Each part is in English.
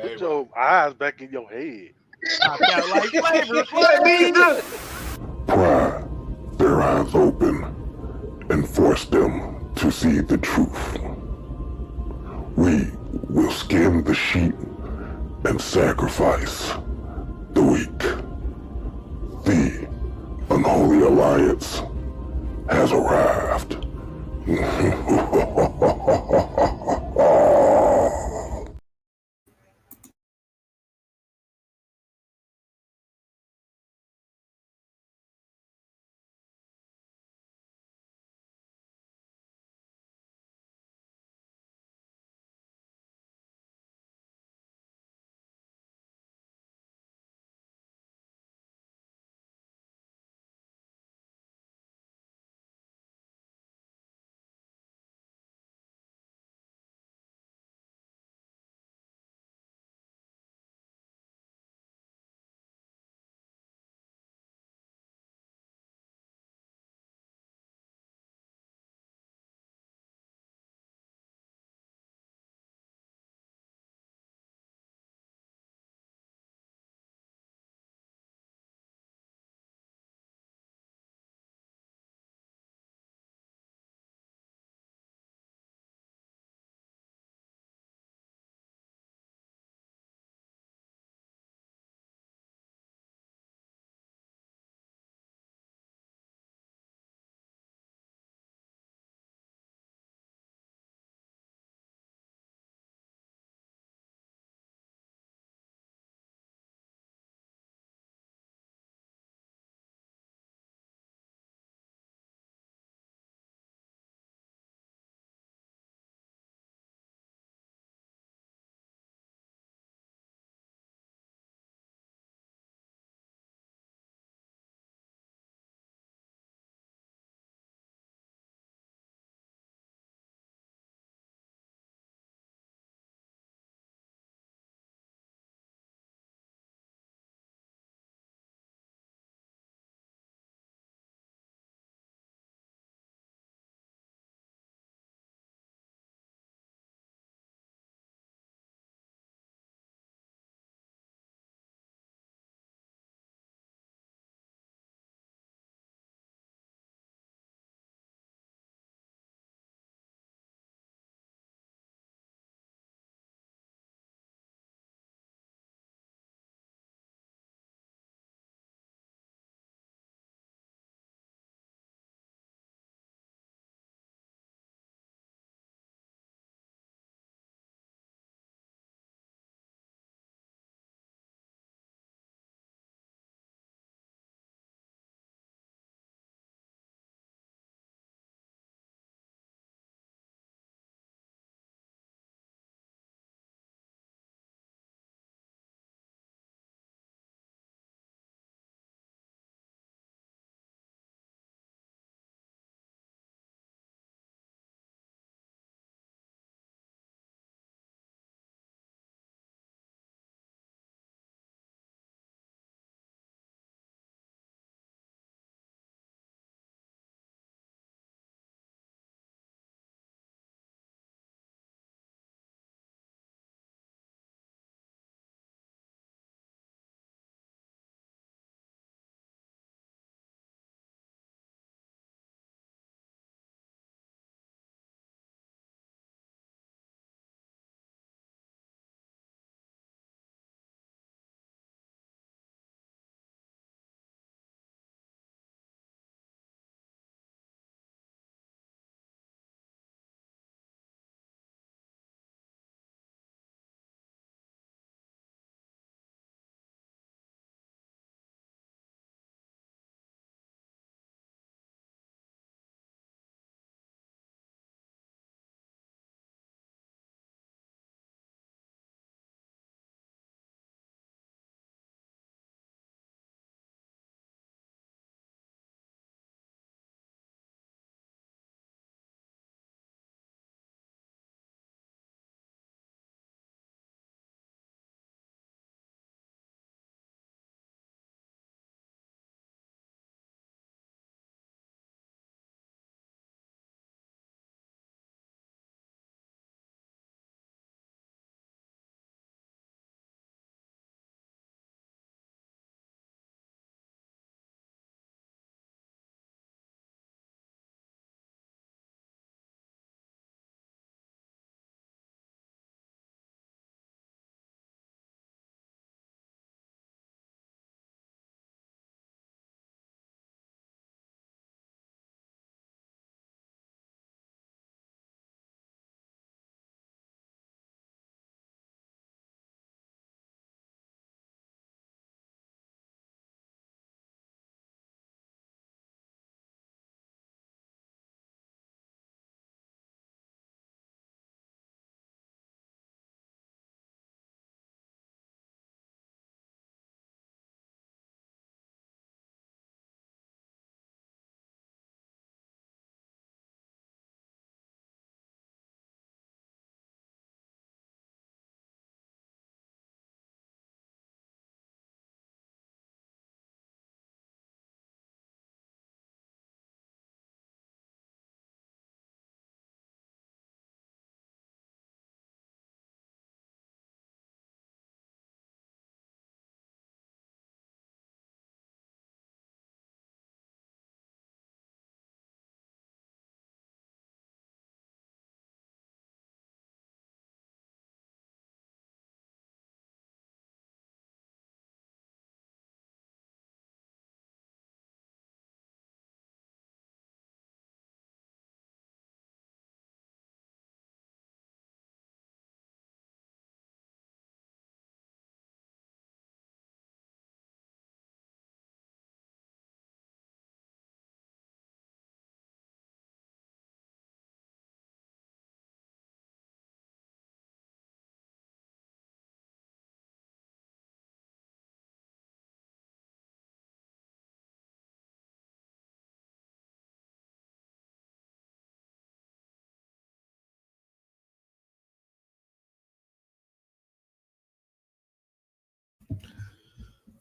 Put your eyes back in your head. Popped out like flavor. What me do? Pry their eyes open and force them to see the truth. We will skin the sheep and sacrifice the weak. The Unholy Alliance has arrived.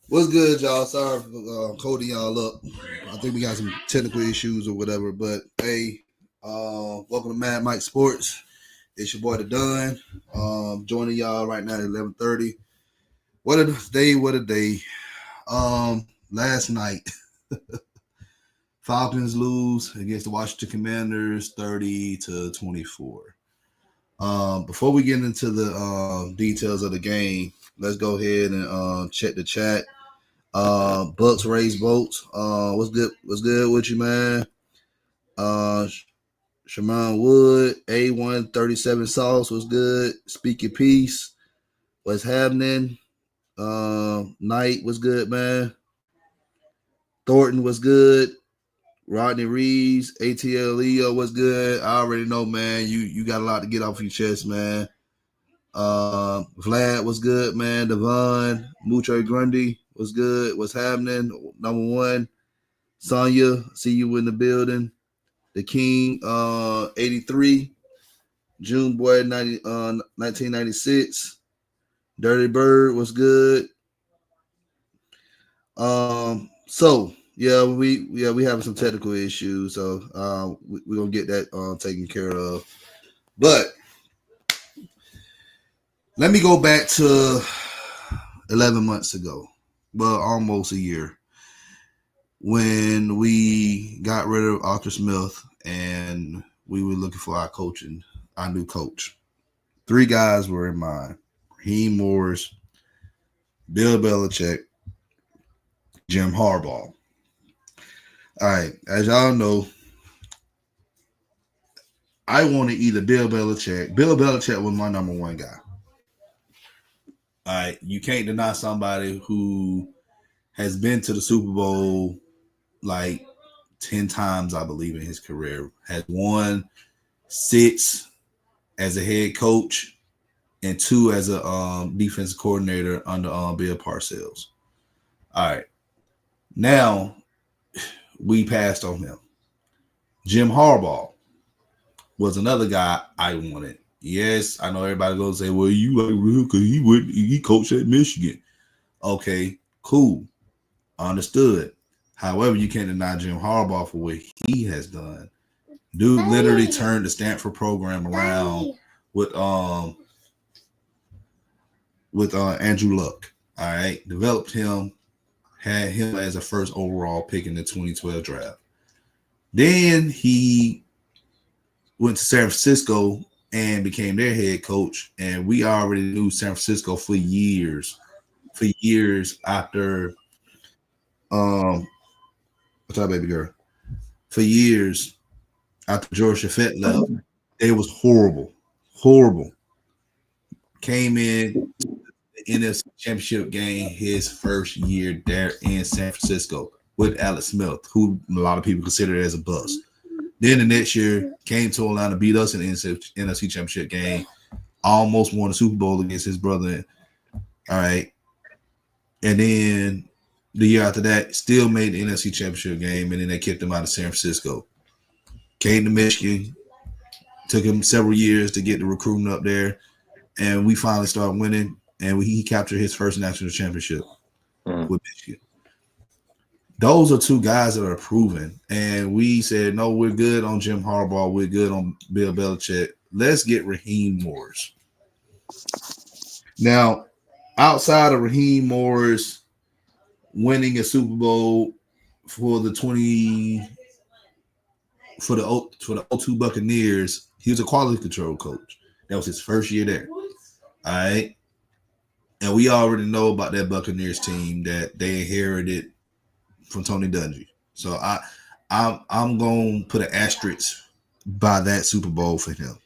What's good, y'all? Sorry for holding y'all up. I think we got some technical issues or whatever. But hey, welcome to Mad Mike Sports. It's your boy the Dunn. Joining y'all right now at 11:30. What a day! What a day! Last night, Falcons lose against the Washington Commanders, 30-24. Before we get into the details of the game, let's go ahead and check the chat. Bucks raise boats. What's good? What's good with you, man? Shamon Wood, A137 Sauce. What's good? Speak your peace. What's happening? Knight, what's good, man? Thornton, what's good? Rodney Reeves, ATL Leo, what's good? I already know, man. You got a lot to get off your chest, man. Vlad, what's good, man? Devon, Mucho Grundy, what's good? What's happening? Number one, Sonya, see you in the building. The King, 83. June Boy, 1996. Dirty Bird, what's good? So yeah, we having some technical issues, so we're gonna get that taken care of. But let me go back to 11 months ago, well, almost a year, when we got rid of Arthur Smith and we were looking for our new coach. 3 guys were in mind: Raheem Morris, Bill Belichick, Jim Harbaugh. All right, as y'all know, I wanted either Bill Belichick. Bill Belichick was my number one guy. All right, you can't deny somebody who has been to the Super Bowl like 10 times, I believe, in his career. Has won 6 as a head coach and 2 as a defensive coordinator under Bill Parcells. All right, now we passed on him. Jim Harbaugh was another guy I wanted. Yes, I know everybody going to say, well, you like real because he coached at Michigan. Okay, cool. Understood. However, you can't deny Jim Harbaugh for what he has done. Dude literally turned the Stanford program around with Andrew Luck. All right, developed him, had him as a first overall pick in the 2012 draft. Then he went to San Francisco and became their head coach, and we already knew San Francisco for years after what's up, baby girl? For years after George Shafett left, it was horrible. Came in the NFC Championship game his first year there in San Francisco with Alex Smith, who a lot of people consider as a bust. Then the next year came to Atlanta, beat us in the NFC Championship game, almost won the Super Bowl against his brother. All right. And then the year after that, still made the NFC Championship game, and then they kicked him out of San Francisco. Came to Michigan. Took him several years to get the recruiting up there, and we finally started winning, and he captured his first national championship with Michigan. Those are 2 guys that are proven, and we said, no, we're good on Jim Harbaugh. We're good on Bill Belichick. Let's get Raheem Morris. Now, outside of Raheem Morris winning a Super Bowl for the 02 Buccaneers, he was a quality control coach. That was his first year there. All right. And we already know about that Buccaneers team that they inherited from Tony Dungy. So I'm going to put an asterisk by that Super Bowl for him.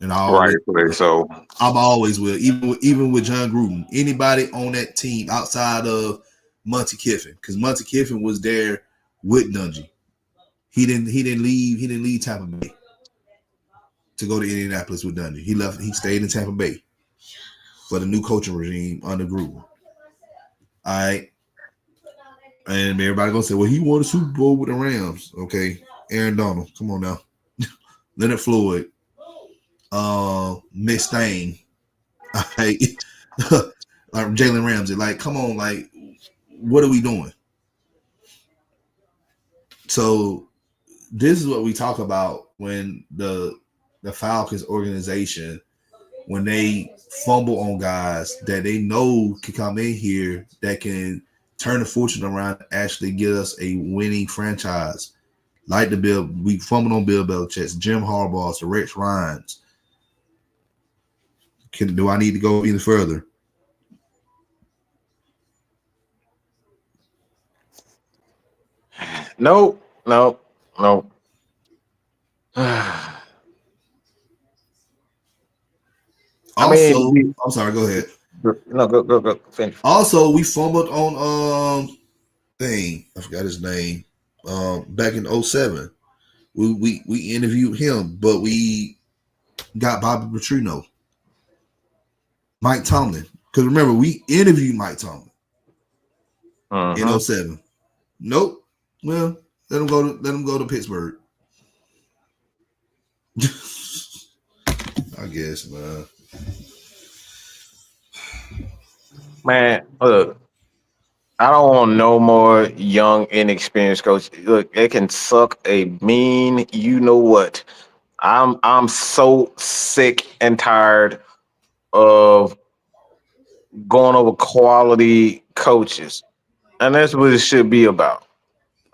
And I always will, even with John Gruden. Anybody on that team outside of Monty Kiffin, because Monty Kiffin was there with Dungy. He didn't leave Tampa Bay to go to Indianapolis with Dungy. He stayed in Tampa Bay for the new coaching regime under Gruden. All right. And everybody gonna say, well, he won a Super Bowl with the Rams. Okay. Aaron Donald, come on now. Leonard Floyd, Mick Stain, like Jalen Ramsey. Like, come on, like, what are we doing? So this is what we talk about when the Falcons organization, when they fumble on guys that they know can come in here that can turn the fortune around and actually get us a winning franchise. Like we fumbled on Bill Belichick's, Jim Harbaugh's, the Rex Ryan's. Do I need to go any further? No. Also, I'm sorry, go ahead. No, go. Finish. Also, we fumbled on I forgot his name. Back in 2007. We interviewed him, but we got Bobby Petrino. Mike Tomlin. Because remember, we interviewed Mike Tomlin in 2007. Nope. Well, let him go to Pittsburgh. I guess, man. Man, look, I don't want no more young, inexperienced coach. Look, it can suck a mean, you know what. I'm so sick and tired of going over quality coaches. And that's what it should be about.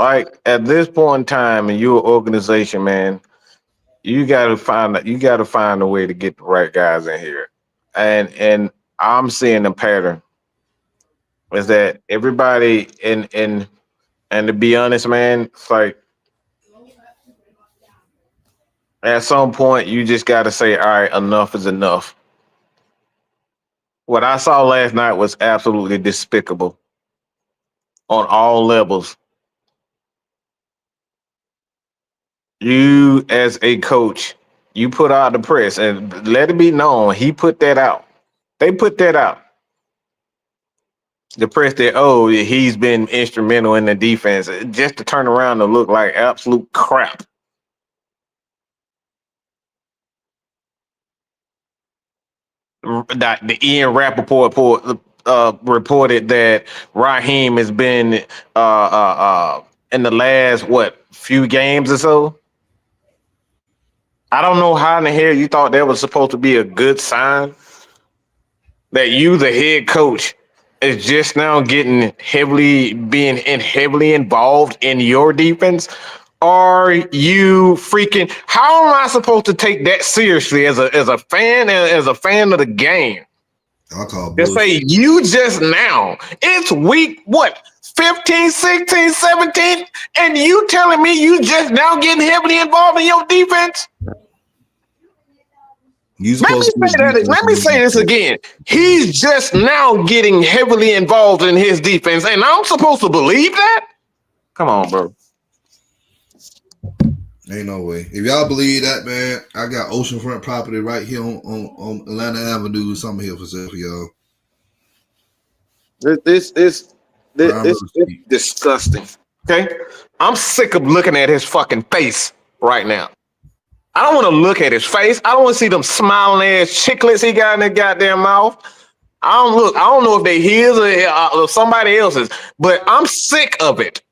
Like at this point in time in your organization, man, you gotta find a way to get the right guys in here. And I'm seeing a pattern is that everybody and to be honest, man, it's like at some point you just gotta say, all right, enough is enough. What I saw last night was absolutely despicable on all levels. You as a coach, you put out the press and let it be known he put that out. They put that out. The press that, oh, he's been instrumental in the defense, just to turn around and look like absolute crap. The Ian Rappaport reported that Raheem has been in the last few games or so. I don't know how in the hell you thought that was supposed to be a good sign that you, the head coach, is just now being heavily involved in your defense. Are you freaking? How am I supposed to take that seriously as a fan of the game? I'll call Just say you just now. It's week 15, 16, 17, and you telling me you just now getting heavily involved in your defense? Let me say this again. He's just now getting heavily involved in his defense, and I'm supposed to believe that? Come on, bro. Ain't no way. If y'all believe that, man, I got oceanfront property right here on Atlanta Avenue. Something here for sale for y'all. This is disgusting. Okay, I'm sick of looking at his fucking face right now. I don't want to look at his face. I don't want to see them smiling ass chiclets he got in his goddamn mouth. I don't know if they his or somebody else's, but I'm sick of it.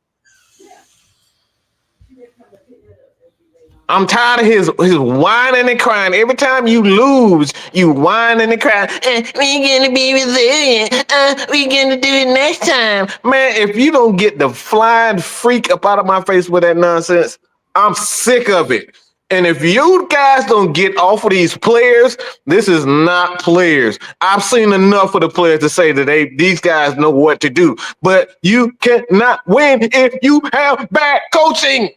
I'm tired of his whining and crying. Every time you lose, you whining and crying. We're gonna be resilient. We're gonna do it next time. Man, if you don't get the flying freak up out of my face with that nonsense, I'm sick of it. And if you guys don't get off of these players, this is not players. I've seen enough of the players to say that these guys know what to do. But you cannot win if you have bad coaching.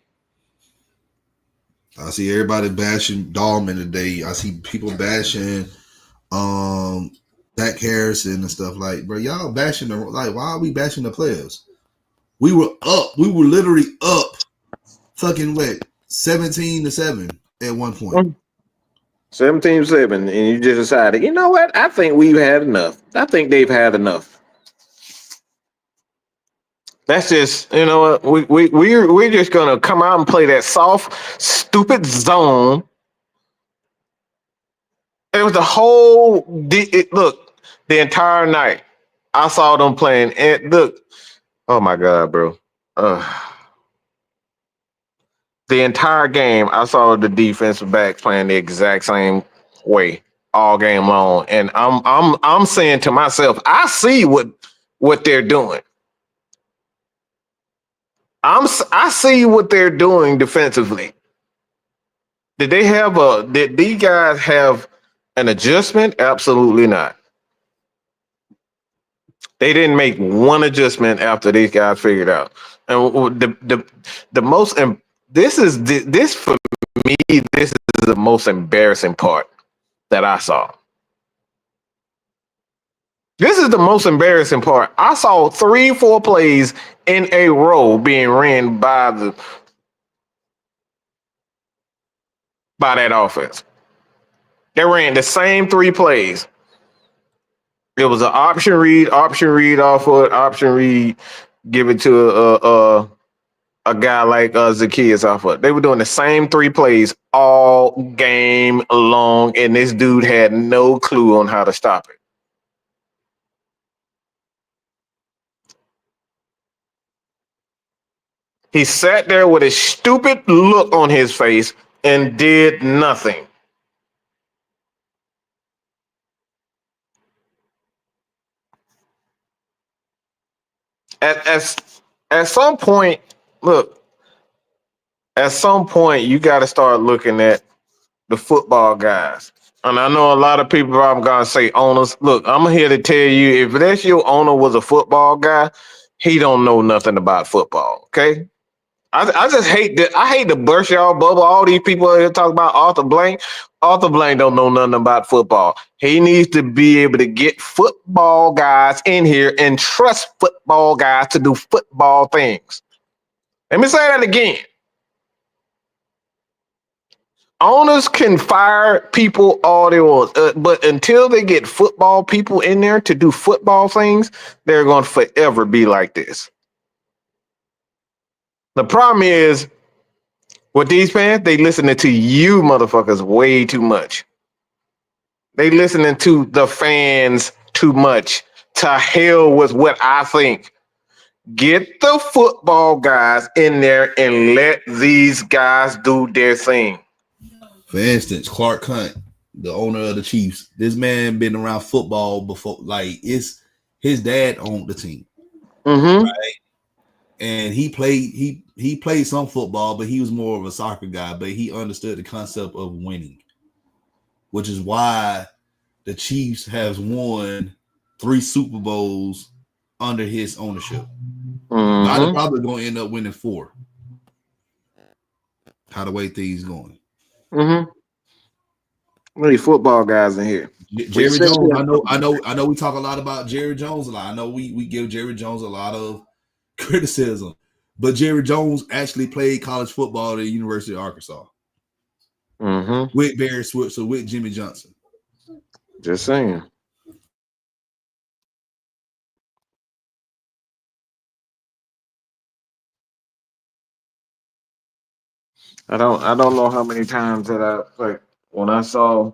I see everybody bashing Dahlman today. I see people bashing Dak Harrison and stuff like, bro, y'all bashing why are we bashing the players? We were up. We were literally up fucking 17-7 at one point. 17-7, and you just decided, you know what? I think we've had enough. I think they've had enough. That's just, you know what? We're just gonna come out and play that soft, stupid zone. It was the entire night. I saw them playing, and look, Oh my god, bro. The entire game, I saw the defensive backs playing the exact same way all game long, and I'm saying to myself, I see what they're doing. I see what they're doing defensively. Did these guys have an adjustment? Absolutely not. They didn't make one adjustment after these guys figured out. And the most this for me, this is the most embarrassing part that I saw. This is the most embarrassing part. I saw 3-4 plays in a row being ran by that offense. They ran the same 3 plays. It was an option read off foot, option read, give it to a guy like Zacchaeus off foot. They were doing the same 3 plays all game long, and this dude had no clue on how to stop it. He sat there with a stupid look on his face and did nothing. At some point, look, at some point, you got to start looking at the football guys. And I know a lot of people are going to say owners. Look, I'm here to tell you, if that's your owner was a football guy, he don't know nothing about football, okay? I just hate that. I hate to burst y'all bubble. All these people here talk about Arthur Blank. Arthur Blank don't know nothing about football. He needs to be able to get football guys in here and trust football guys to do football things. Let me say that again. Owners can fire people all they want, but until they get football people in there to do football things, they're going to forever be like this. The problem is, with these fans, they listening to you motherfuckers way too much. They listening to the fans too much. To hell with what I think. Get the football guys in there and let these guys do their thing. For instance, Clark Hunt, the owner of the Chiefs, this man been around football before. Like, it's his dad owned the team, right? And he played some football, but he was more of a soccer guy. But he understood the concept of winning, which is why the Chiefs has won 3 Super Bowls under his ownership. Now they're probably going to end up winning 4. How the way things going. Really football guys in here. Jerry Jones. I know. We talk a lot about Jerry Jones a lot. I know we give Jerry Jones a lot of criticism, but Jerry Jones actually played college football at the University of Arkansas with Barry Switzer, with Jimmy Johnson. Just saying. I don't know how many times that when I saw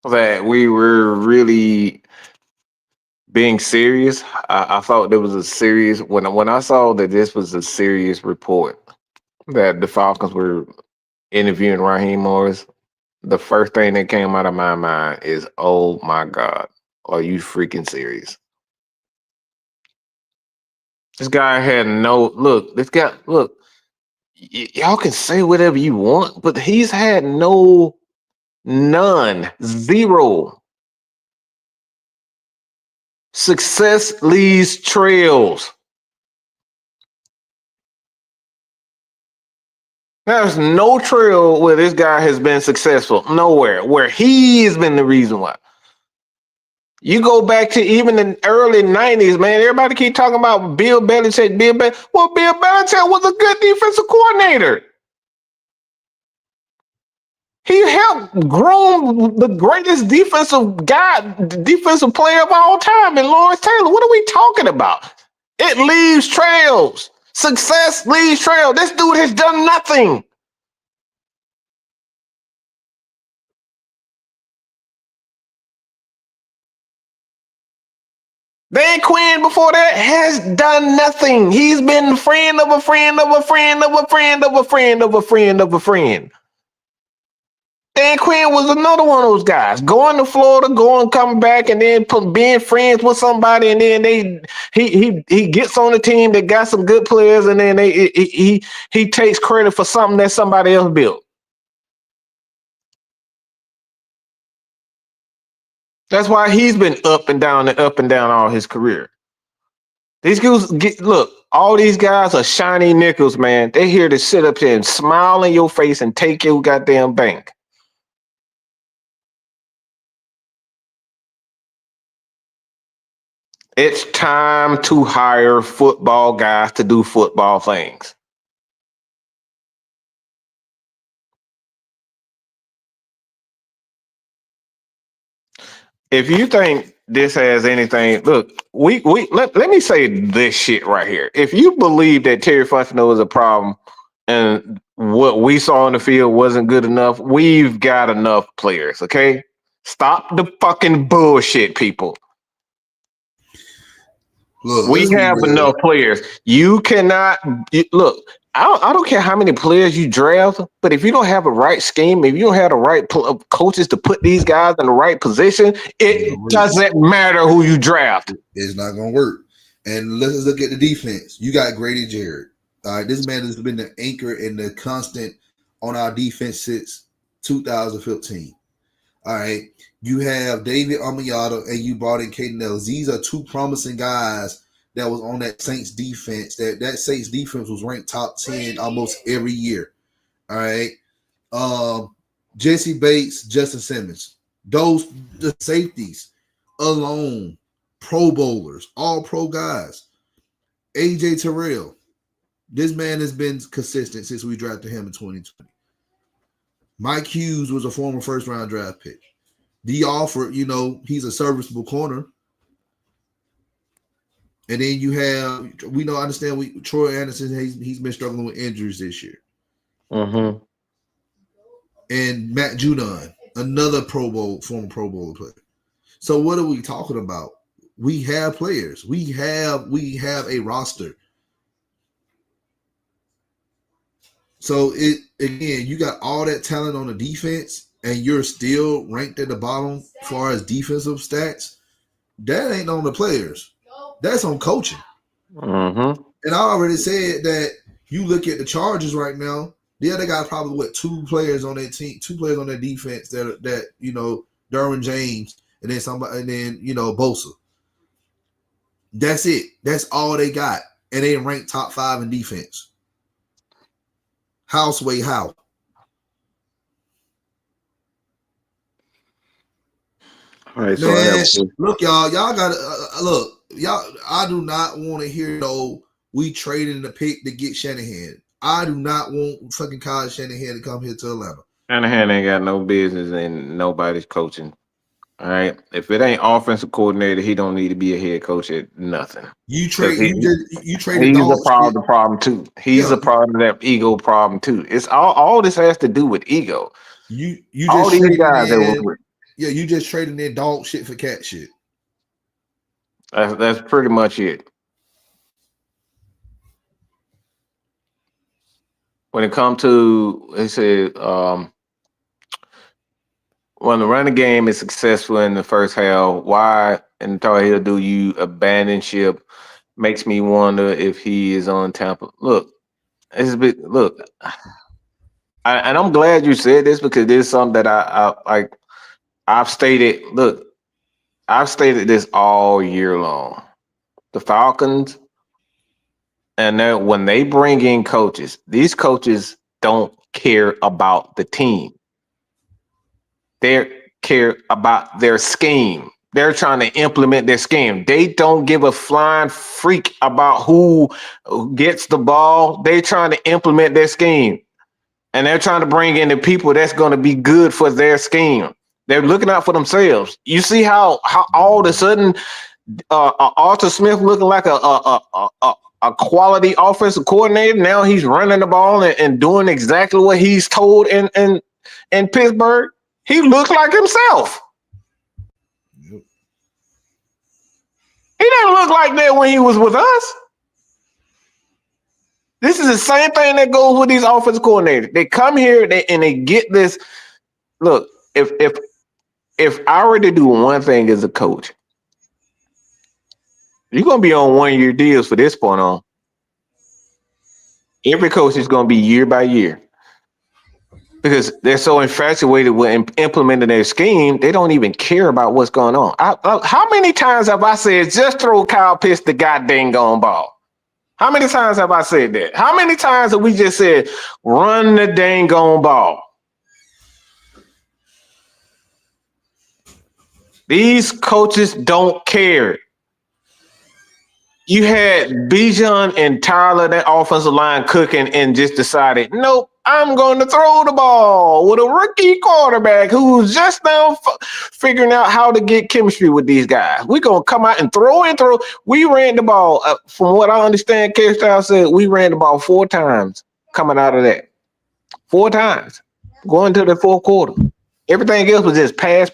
that we were really being serious. I thought there was a serious when I saw that this was a serious report that the Falcons were interviewing Raheem Morris. The first thing that came out of my mind is, oh my God, are you freaking serious? This guy had no look. This guy, look, y'all can say whatever you want, but he's had zero. Success leaves trails. There's no trail where this guy has been successful. Nowhere. Where he has been the reason why. You go back to even the early 90s, man. Everybody keep talking about Bill Belichick. Well, Bill Belichick was a good defensive coordinator. He helped grow the greatest defensive player of all time in Lawrence Taylor. What are we talking about? It leaves trails. Success leaves trails. This dude has done nothing. Dan Quinn before that has done nothing. He's been a friend of a friend of a friend of a friend of a friend of a friend of a friend. Dan Quinn was another one of those guys. Going to Florida, coming back, and then being friends with somebody, and then he gets on the team that got some good players, and then he takes credit for something that somebody else built. That's why he's been up and down all his career. These guys look, all these guys are shiny nickels, man. They're here to sit up here and smile in your face and take your goddamn bank. It's time to hire football guys to do football things. If you think this has anything, look, let me say this shit right here. If you believe that Terry Fontenot is a problem and what we saw on the field wasn't good enough, we've got enough players, okay? Stop the fucking bullshit, people. Look, we have enough players. You cannot look. I don't care how many players you draft, but if you don't have a right scheme, if you don't have the right coaches to put these guys in the right position, it doesn't matter who you draft. It's not going to work. And let's look at the defense. You got Grady Jarrett. All right, this man has been the anchor and the constant on our defense since 2015. All right, you have David Amiata and you brought in Caden Nellis. These are two promising guys that was on that Saints defense. That Saints defense was ranked top 10 almost every year. All right, Jesse Bates, Justin Simmons, the safeties alone, Pro Bowlers, all pro guys. AJ Terrell, this man has been consistent since we drafted him in 2020. Mike Hughes was a former first-round draft pick. D. Alford, he's a serviceable corner. And then you have, Troy Anderson, he's been struggling with injuries this year. Mm-hmm. And Matt Judon, another former Pro Bowler player. So what are we talking about? We have players. We have a roster. So you got all that talent on the defense, and you're still ranked at the bottom as far as defensive stats. That ain't on the players. That's on coaching. Mm-hmm. And I already said that you look at the Chargers right now. Yeah, they got probably two players on their team, two players on their defense that Derwin James and then somebody, and then Bosa. That's it. That's all they got, and they ranked top 5 in defense. Houseway, how? All right, so look, y'all got to look. Y'all, I do not want to hear we traded the pick to get Shanahan. I do not want fucking Kyle Shanahan to come here to Atlanta. Shanahan ain't got no business in nobody's coaching. All right, if it ain't offensive coordinator, he don't need to be a head coach at nothing. You traded. He's a part of the problem too. He's a part of that ego problem too. It's all this has to do with ego. You all just these guys that were with. Yeah, you just trading their dog shit for cat shit. That's pretty much it. When it comes to, they said, when the running game is successful in the first half, why in Tar Heel do you abandon ship? Makes me wonder if he is on Tampa. Look, it's a bit. Look, and I'm glad you said this because this is something that I like. I've stated. Look, I've stated this all year long. The Falcons, and then when they bring in coaches, these coaches don't care about the team. They care about their scheme. They're trying to implement their scheme. They don't give a flying freak about who gets the ball. They're trying to implement their scheme. And they're trying to bring in the people that's going to be good for their scheme. They're looking out for themselves. You see how all of a sudden Arthur Smith looking like a quality offensive coordinator. Now he's running the ball and doing exactly what he's told in Pittsburgh. He looks like himself. He didn't look like that when he was with us. This is the same thing that goes with these offensive coordinators. They come here and they get this. Look, if I were to do one thing as a coach, you're gonna be on 1-year deals for this point on. Every coach is gonna be year by year because they're so infatuated with implementing their scheme, they don't even care about what's going on. How many times have I said just throw Kyle Pitts the goddamn gone ball? How many times have I said that? How many times have we just said run the dang gone ball? These coaches don't care. You had Bijan and Tyler, that offensive line cooking, and just decided, nope, I'm going to throw the ball with a rookie quarterback who's just now figuring out how to get chemistry with these guys. We're going to come out and throw. We ran the ball. From what I understand, K-Style said we ran the ball 4 times coming out of that. 4 times going to the fourth quarter. Everything else was just pass.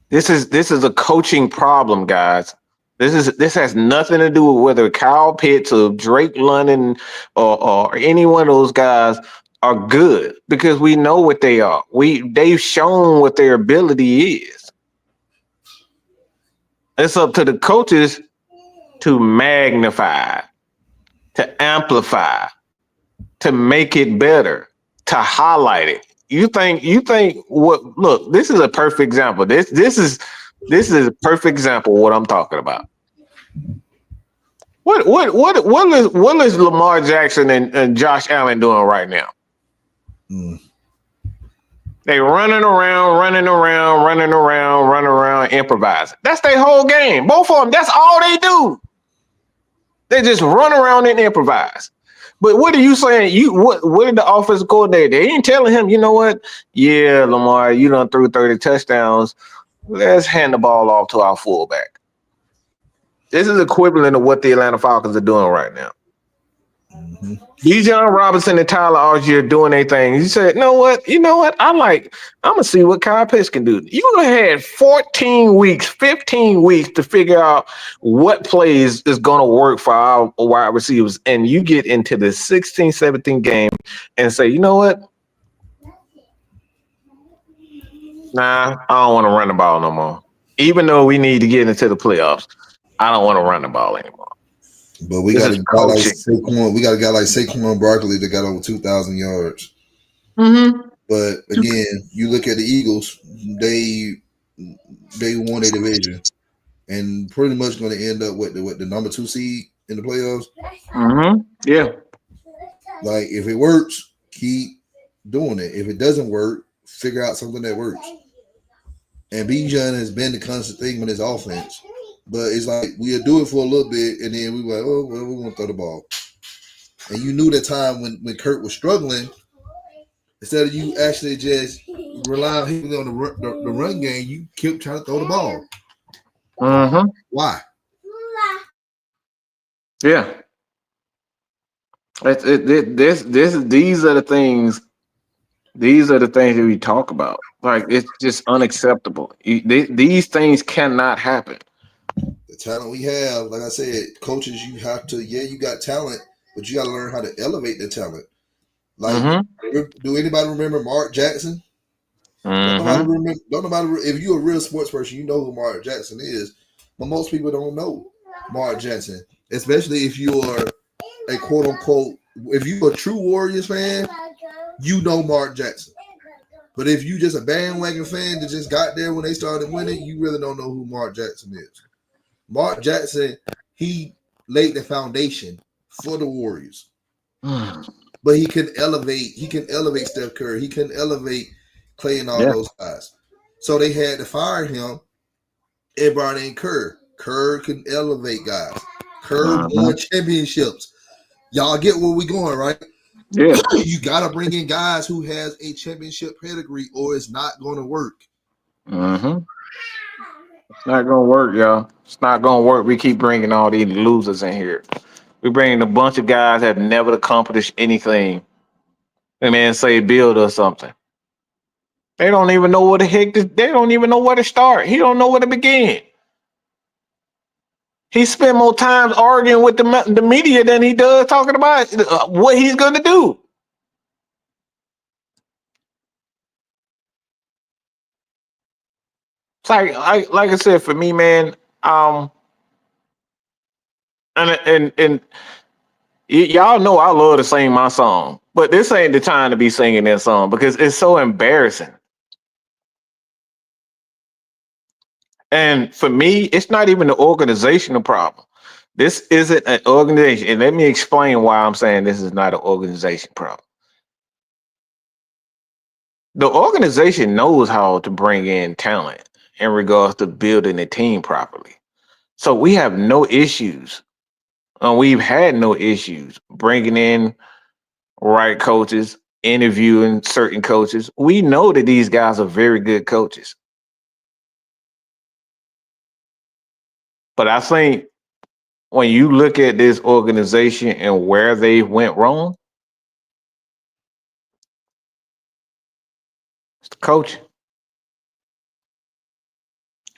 This is a coaching problem, guys. This has nothing to do with whether Kyle Pitts or Drake London or any one of those guys are good, because we know what they are. They've shown what their ability is. It's up to the coaches to magnify, to amplify, to make it better, to highlight it. You think what? Look, this is a perfect example. This is a perfect example of what I'm talking about. What is Lamar Jackson and Josh Allen doing right now? They running around, improvising. That's their whole game. Both of them. That's all they do. They just run around and improvise. But what are you saying? What did the offensive coordinator? They ain't telling him, you know what? Yeah, Lamar, you done threw 30 touchdowns. Let's hand the ball off to our fullback. This is equivalent of what the Atlanta Falcons are doing right now. Bijan Robinson and Tyler Algier doing their thing. He said, you know what? I'm gonna see what Kyle Pitts can do. You had 14 weeks, 15 weeks to figure out what plays is gonna work for our wide receivers, and you get into the 16, 17 game and say, you know what? Nah, I don't want to run the ball no more. Even though we need to get into the playoffs, I don't want to run the ball anymore. But we got a guy like Saquon. We got a guy like Saquon Barkley that got over 2,000 yards. Mm-hmm. But again, you look at the Eagles; they won a division, and pretty much going to end up with the number 2 seed in the playoffs. Mm-hmm. Yeah. Like if it works, keep doing it. If it doesn't work, figure out something that works. And Bijan has been the constant thing with his offense. But it's like we'll do it for a little bit, and then we were like, oh, well, we want to throw the ball. And you knew the time when Kurt was struggling, instead of you actually just relying heavily on the run game, you kept trying to throw the ball. Mm-hmm. Why? Yeah. These are the things. These are the things that we talk about. Like, it's just unacceptable. These things cannot happen. The talent we have, like I said, coaches, you have to, you got talent, but you got to learn how to elevate the talent. Like, do anybody remember Mark Jackson? Mm-hmm. Don't nobody, if you're a real sports person, you know who Mark Jackson is. But most people don't know Mark Jackson, especially if you are a quote unquote, if you're a true Warriors fan, you know Mark Jackson. But if you just a bandwagon fan that just got there when they started winning, you really don't know who Mark Jackson is. Mark Jackson, he laid the foundation for the Warriors. But he can elevate Steph Curry. He can elevate Clay and all those guys. So they had to fire him and brought in Kerr. Kerr can elevate guys. Kerr won championships. Y'all get where we going, right? Yeah. You got to bring in guys who has a championship pedigree or it's not going to work. Mm-hmm. It's not going to work, y'all. It's not going to work. We keep bringing all these losers in here. We're bringing a bunch of guys that have never accomplished anything and then say build or something. They don't even know what the heck. They don't even know where to start. He don't know where to begin. He spent more time arguing with the media than he does talking about what he's going to do. It's like I said, for me, man. And y'all know I love to sing my song, but this ain't the time to be singing that song because it's so embarrassing. And for me, it's not even an organizational problem. This isn't an organization. And let me explain why I'm saying this is not an organization problem. The organization knows how to bring in talent in regards to building a team properly. So we have no issues. We've had no issues bringing in right coaches, interviewing certain coaches. We know that these guys are very good coaches. But I think when you look at this organization and where they went wrong, it's the coach.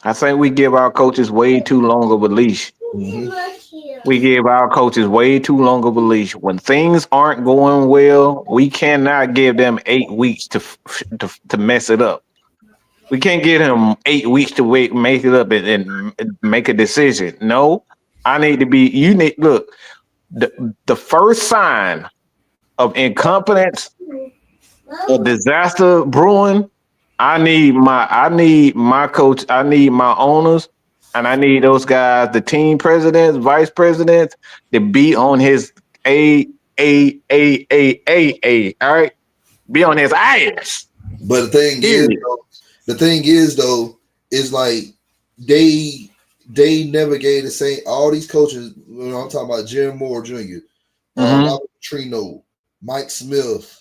I think we give our coaches way too long of a leash. We give our coaches way too long of a leash. When things aren't going well, we cannot give them 8 weeks to mess it up. We can't give him 8 weeks to make it up and make a decision. No, I need to be. You need look. The first sign of incompetence or disaster brewing. I need my coach. I need my owners, and I need those guys, the team presidents, vice presidents, to be on his a. All right, be on his ass. But the thing is though, is like they never gave the same. All these coaches, when I'm talking about Jerry Moore Jr., Robert Petrino, Mike Smith,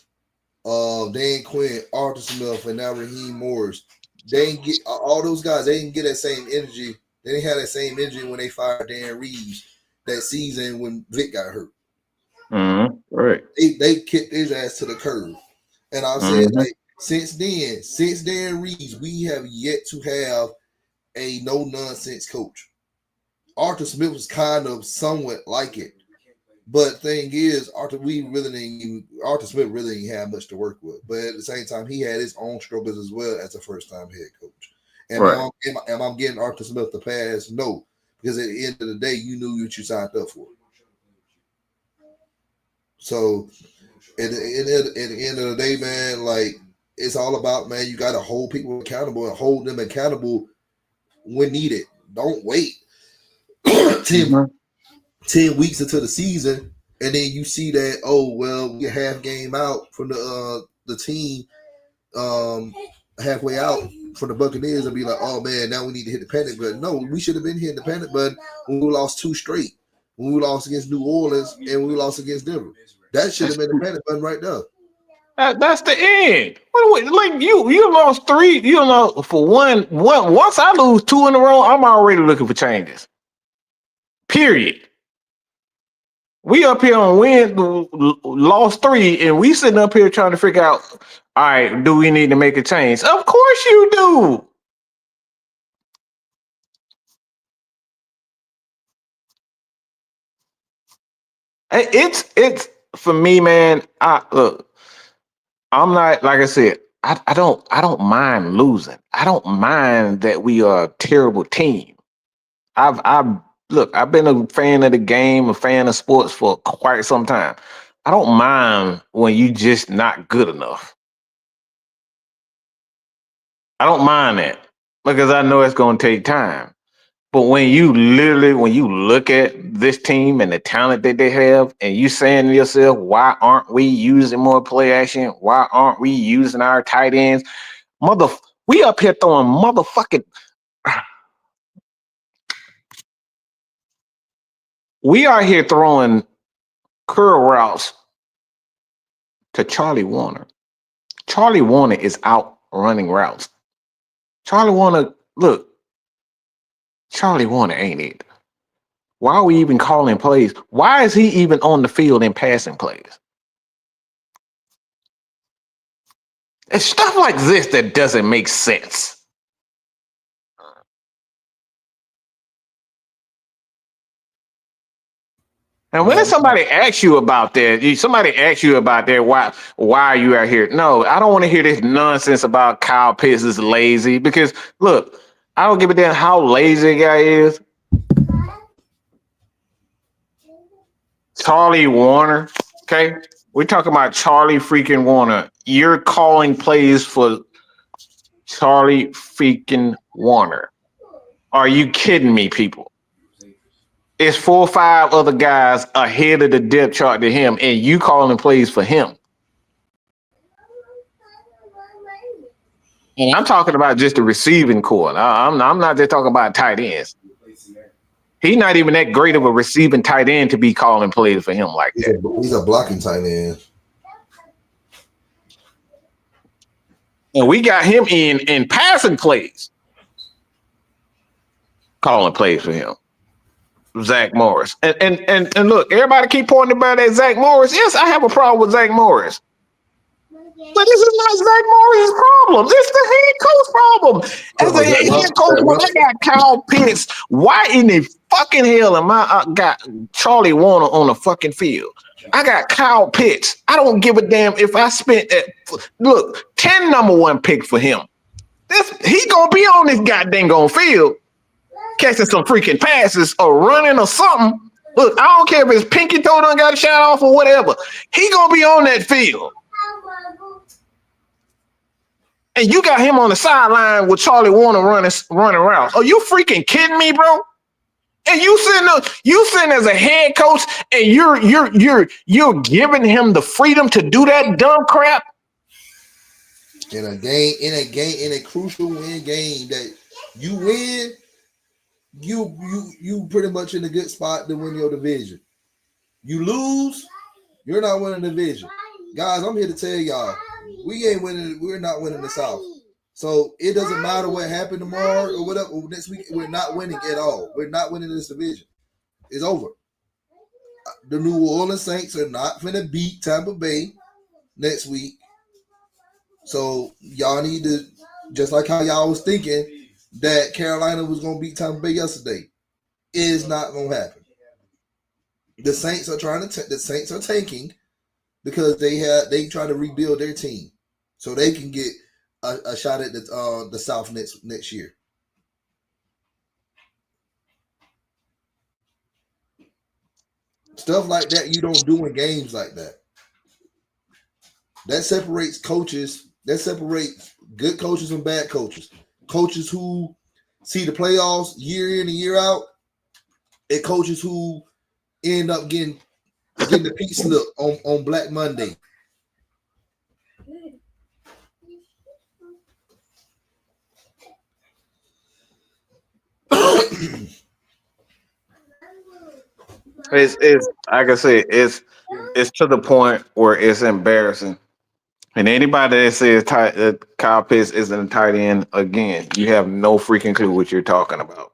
Dan Quinn, Arthur Smith, and now Raheem Morris. They didn't get all those guys. They didn't get that same energy. They didn't have that same energy when they fired Dan Reeves that season when Vic got hurt. Right. They kicked his ass to the curb. And I said, like, since Dan Reeves, we have yet to have a no nonsense coach. Arthur Smith was kind of somewhat like it. But thing is, Arthur Smith really didn't have much to work with. But at the same time, he had his own struggles as well as a first-time head coach. And right. am I getting Arthur Smith the pass? No, because at the end of the day, you knew what you signed up for. So at the end of the day, man, like it's all about, man, you got to hold people accountable and hold them accountable when needed. Don't wait 10 weeks into the season, and then you see that, oh, well, we're half game out from the team, halfway out from the Buccaneers, and be like, oh, man, now we need to hit the panic button. No, we should have been hitting the panic button when we lost 2 straight. When we lost against New Orleans and we lost against Denver. That should have been the panic button right there. That's the end. Like you lost 3. You know, for one. Once I lose 2 in a row, I'm already looking for changes. Period. We up here on lost 3, and we sitting up here trying to figure out, all right, do we need to make a change? Of course you do. It's for me, man. I'm not, like I said, I don't mind losing. I don't mind that we are a terrible team. I've been a fan of the game, a fan of sports for quite some time. I don't mind when you just not good enough. I don't mind that because I know it's going to take time. But when you look at this team and the talent that they have, and you saying to yourself, why aren't we using more play action? Why aren't we using our tight ends? We up here throwing motherfucking. We are here throwing curl routes to Charlie Warner. Charlie Warner is out running routes. Charlie Warner ain't it. Why are we even calling plays? Why is he even on the field in passing plays? It's stuff like this that doesn't make sense. And when somebody asks you about that, why are you out here? No, I don't want to hear this nonsense about Kyle Pitts is lazy, because look, I don't give a damn how lazy the guy is. Charlie Warner, okay? We're talking about Charlie freaking Warner. You're calling plays for Charlie freaking Warner. Are you kidding me, people? It's 4 or 5 other guys ahead of the depth chart to him, and you calling plays for him. And I'm talking about just the receiving core. I'm not just talking about tight ends. He's not even that great of a receiving tight end to be calling plays for him like that. He's a blocking tight end. And we got him in passing plays, calling plays for him. Zach Morris. And look, everybody keep pointing about that Zach Morris. Yes, I have a problem with Zach Morris. But this is not Zach Morris' problem. It's the head coach problem. As a head coach, when I got Kyle Pitts, why in the fucking hell am I got Charlie Warner on the fucking field? I got Kyle Pitts. I don't give a damn if I spent 10 number 1 pick for him. He gonna be on this goddamn field, catching some freaking passes or running or something. Look, I don't care if his pinky toe done got a shot off or whatever. He gonna be on that field. And you got him on the sideline with Charlie Warner running routes. Are you freaking kidding me, bro? And you sitting as a head coach, and you're giving him the freedom to do that dumb crap in a crucial win game that you win. You pretty much in a good spot to win your division. You lose, you're not winning the division. Guys, I'm here to tell y'all, we're not winning the South. So it doesn't matter what happened tomorrow or whatever. Next week, we're not winning at all. We're not winning this division. It's over. The New Orleans Saints are not going to beat Tampa Bay next week. So y'all need to, just like how y'all was thinking that Carolina was going to beat Tampa Bay yesterday, is not going to happen. The Saints are tanking because they try to rebuild their team so they can get a shot at the South next year. Stuff like that you don't do in games like that. That separates coaches. That separates good coaches and bad coaches. Coaches who see the playoffs year in and year out, and coaches who end up getting the pink slip on Black Monday. It's like I said, it's to the point where it's embarrassing. And anybody that says Kyle Pitts isn't a tight end, again, you have no freaking clue what you're talking about.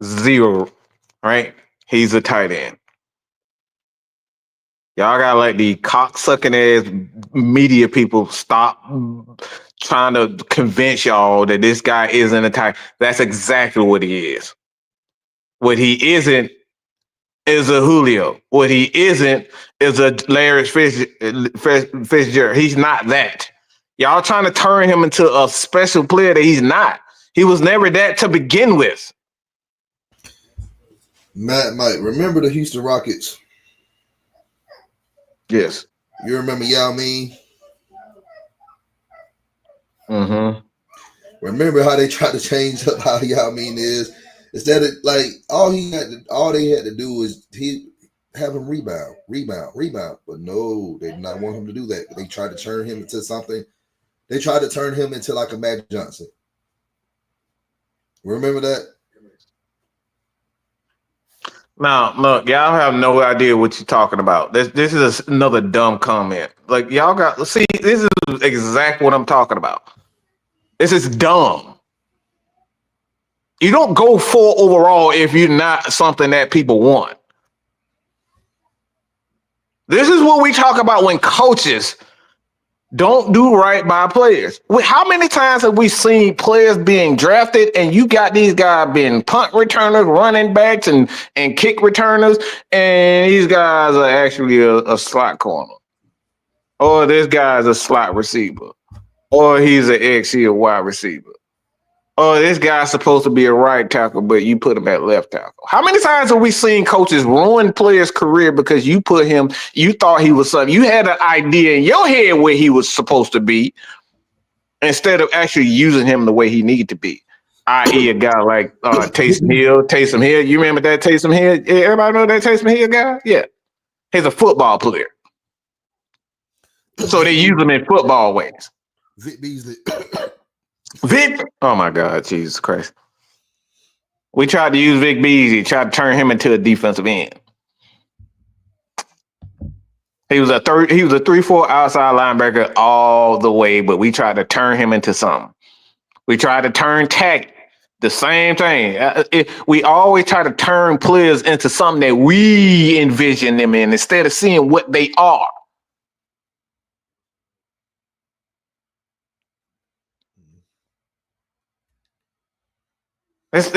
Zero, right? He's a tight end. Y'all gotta let the cocksucking ass media people stop trying to convince y'all that this guy isn't a tight. That's exactly what he is. What he isn't is a Julio. What he isn't is a Larry Fitzgerald. He's not that. Y'all trying to turn him into a special player that he's not. He was never that to begin with. Matt, Mike, remember the Houston Rockets? Yes. You remember Yao Ming? Mm-hmm. Remember how they tried to change up how Yao Ming is? Instead of all they had to do was have him rebound. But no, they did not want him to do that. They tried to turn him into something. They tried to turn him into like a Magic Johnson. Remember that? Now, look, y'all have no idea what you're talking about. This is another dumb comment. Like, y'all got, see, this is exactly what I'm talking about. This is dumb. You don't go 4 overall if you're not something that people want. This is what we talk about when coaches don't do right by players. How many times have we seen players being drafted and you got these guys being punt returners, running backs, and kick returners, and these guys are actually a slot corner, or this guy's a slot receiver, or he's an ex-heel wide receiver, or this guy's supposed to be a right tackle, but you put him at left tackle. How many times have we seen coaches ruin players' career because you thought he was something, you had an idea in your head where he was supposed to be, instead of actually using him the way he needed to be, i.e. a guy like Taysom Hill. You remember that Taysom Hill? Everybody know that Taysom Hill guy? Yeah. He's a football player. So they use him in football ways. Vic Beasley. Vic, oh my God, Jesus Christ. We tried to use Vic Beasley, tried to turn him into a defensive end. He was a 3-4 outside linebacker all the way, but we tried to turn him into something. We tried to turn tack, the same thing. We always try to turn players into something that we envision them in instead of seeing what they are. There's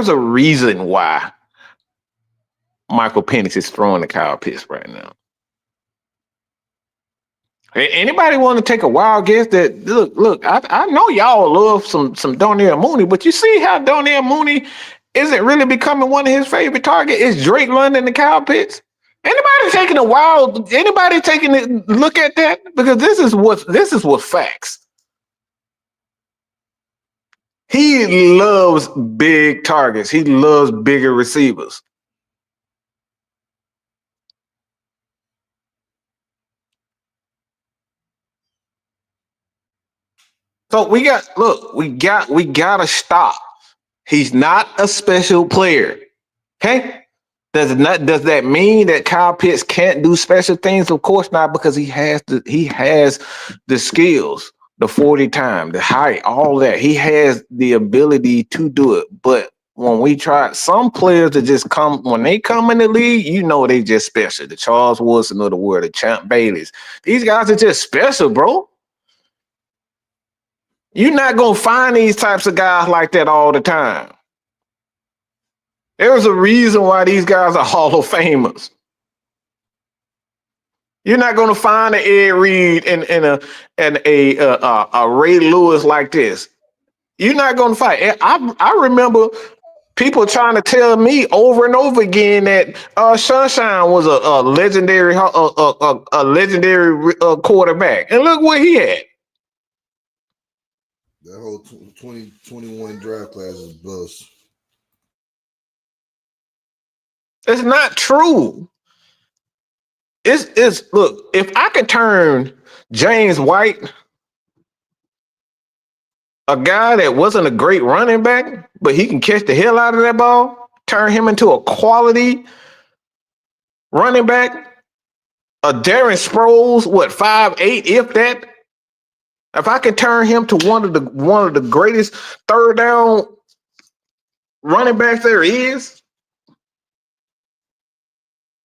a reason why Michael Penix is throwing the Kyle Pitts right now. Anybody want to take a wild guess that look, I know y'all love some Darnell Mooney, but you see how Darnell Mooney isn't really becoming one of his favorite targets? Is Drake London and Kyle Pitts? Anybody taking a look at that? Because this is what facts. He loves big targets. He loves bigger receivers. So we gotta stop. He's not a special player. Okay? Does that mean that Kyle Pitts can't do special things? Of course not, because he has the skills, the 40 time, the height, all that. He has the ability to do it. But when we try, some players that just when they come in the league, you know they just special. The Charles Woodson of the world, the Champ Baileys. These guys are just special, bro. You're not going to find these types of guys like that all the time. There's a reason why these guys are Hall of Famers. You're not going to find an Ed Reed and a Ray Lewis like this. You're not going to find. I remember people trying to tell me over and over again that Sunshine was a legendary quarterback, and look what he had. That whole 2021 draft class is bust. It's not true. It's look, if I could turn James White, a guy that wasn't a great running back, but he can catch the hell out of that ball, turn him into a quality running back, a Darren Sproles, 5'8", if that. If I could turn him to one of the greatest third down running backs there is,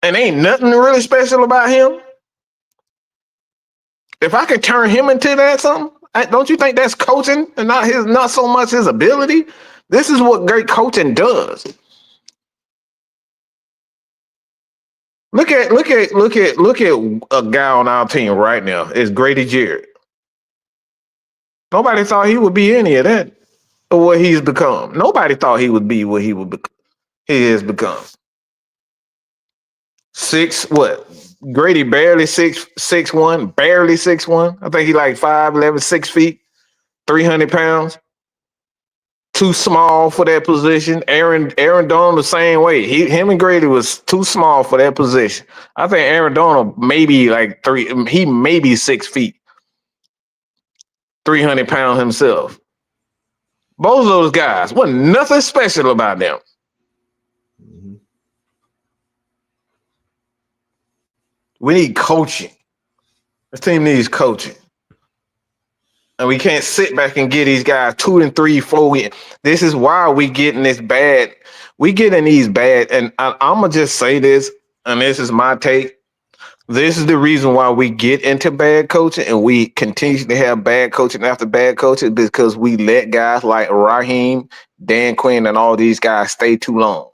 and ain't nothing really special about him. If I could turn him into that something, don't you think that's coaching and not so much his ability? This is what great coaching does. Look at a guy on our team right now. It's Grady Jarrett. Nobody thought he would be any of that or what he's become. Nobody thought he would be what he has become. Grady barely 6'1", barely 6'1". I think he like 5'11", 6 feet, 300 pounds. Too small for that position. Aaron Donald the same way. Him and Grady was too small for that position. I think Aaron Donald maybe like 6 feet. 300 pounds himself. Both of those guys, wasn't nothing special about them. Mm-hmm. We need coaching. This team needs coaching. And we can't sit back and get these guys 2 and 3, 4. This is why we getting this bad. We getting these bad. And I'm going to just say this, and this is my take. This is the reason why we get into bad coaching and we continue to have bad coaching after bad coaching, because we let guys like Raheem, Dan Quinn, and all these guys stay too long.